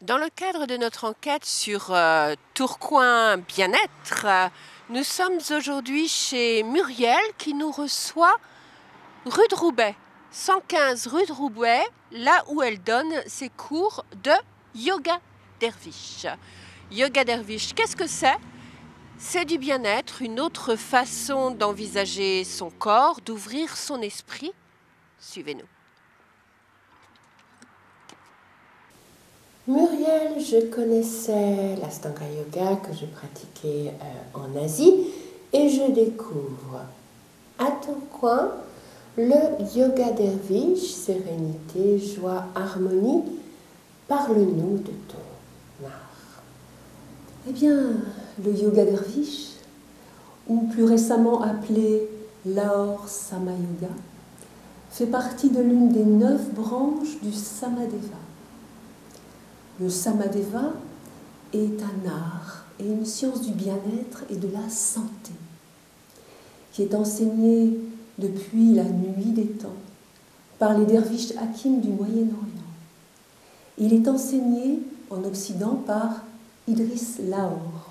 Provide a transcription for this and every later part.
Dans le cadre de notre enquête sur Tourcoing Bien-être, nous sommes aujourd'hui chez Muriel qui nous reçoit rue de Roubaix, 115 rue de Roubaix, là où elle donne ses cours de yoga derviche. Yoga derviche, qu'est-ce que c'est? C'est du bien-être, une autre façon d'envisager son corps, d'ouvrir son esprit. Suivez-nous. Muriel, je connaissais l'Astanga Yoga que je pratiquais en Asie et je découvre à Tourcoing le Yoga Derviche, sérénité, joie, harmonie. Parle-nous de ton art. Eh bien, le Yoga Derviche, ou plus récemment appelé Lahore Sama Yoga, fait partie de l'une des 9 branches du Samadeva. Le Samadeva est un art et une science du bien-être et de la santé, qui est enseigné depuis la nuit des temps par les derviches hakim du Moyen-Orient. Il est enseigné en Occident par Idriss Lahore.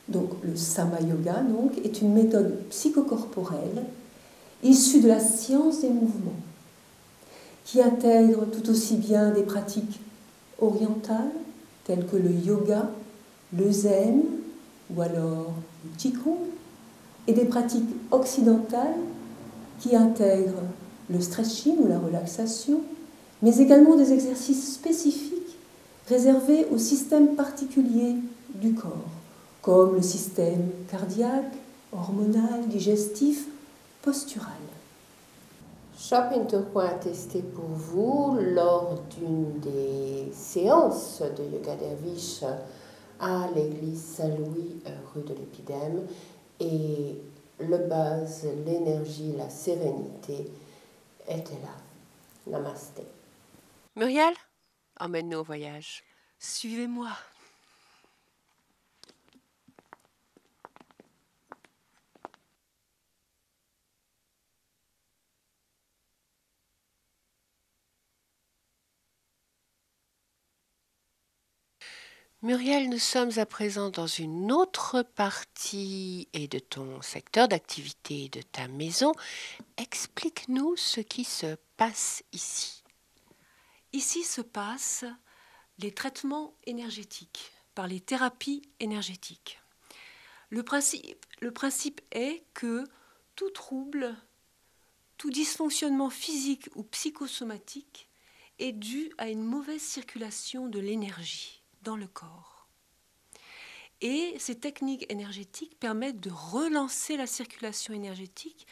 Donc, le Sama Yoga est une méthode psychocorporelle issue de la science des mouvements, qui intègre tout aussi bien des pratiques orientales telles que le yoga, le zen ou alors le qigong, et des pratiques occidentales qui intègrent le stretching ou la relaxation, mais également des exercices spécifiques réservés au système particulier du corps, comme le système cardiaque, hormonal, digestif, postural. Shopping Tourcoing a testé pour vous lors d'une des séances de Yoga Derviche à l'église Saint-Louis, rue de l'Épidème, et le buzz, l'énergie, la sérénité étaient là. Namasté. Muriel, emmène-nous au voyage. Suivez-moi. Muriel, nous sommes à présent dans une autre partie et de ton secteur d'activité de ta maison. Explique-nous ce qui se passe ici. Ici se passent les traitements énergétiques par les thérapies énergétiques. Le principe est que tout trouble, tout dysfonctionnement physique ou psychosomatique est dû à une mauvaise circulation de l'énergie dans le corps. Et ces techniques énergétiques permettent de relancer la circulation énergétique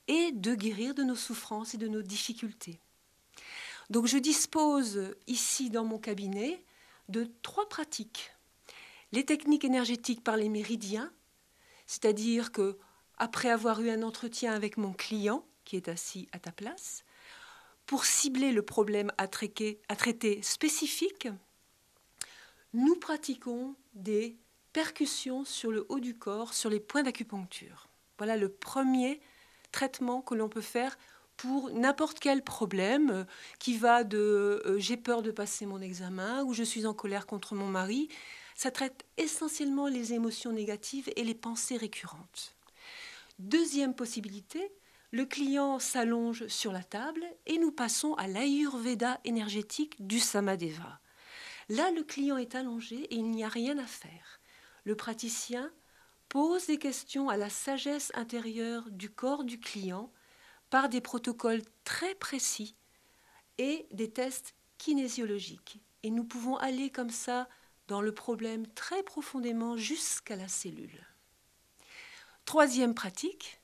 et de guérir de nos souffrances et de nos difficultés. Donc je dispose ici dans mon cabinet de 3 pratiques. Les techniques énergétiques par les méridiens, c'est-à-dire que après avoir eu un entretien avec mon client qui est assis à ta place, pour cibler le problème à traiter spécifique, nous pratiquons des percussions sur le haut du corps, sur les points d'acupuncture. Voilà le premier traitement que l'on peut faire pour n'importe quel problème qui va de j'ai peur de passer mon examen ou je suis en colère contre mon mari. Ça traite essentiellement les émotions négatives et les pensées récurrentes. Deuxième possibilité, le client s'allonge sur la table et nous passons à l'Ayurveda énergétique du Samadeva. Là, le client est allongé et il n'y a rien à faire. Le praticien pose des questions à la sagesse intérieure du corps du client par des protocoles très précis et des tests kinésiologiques. Et nous pouvons aller comme ça dans le problème très profondément jusqu'à la cellule. Troisième pratique,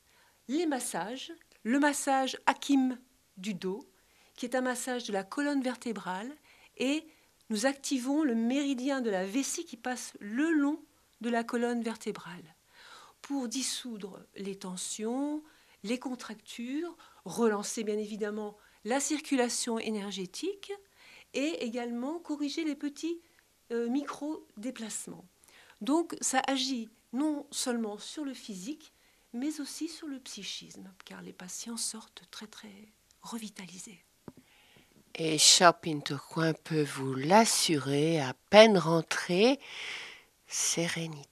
les massages. Le massage Hakim du dos, qui est un massage de la colonne vertébrale, et nous activons le méridien de la vessie qui passe le long de la colonne vertébrale pour dissoudre les tensions, les contractures, relancer bien évidemment la circulation énergétique et également corriger les petits micro-déplacements. Donc ça agit non seulement sur le physique, mais aussi sur le psychisme, car les patients sortent très très revitalisés. Et Shopping Tourcoing peut vous l'assurer, à peine rentré, sérénité.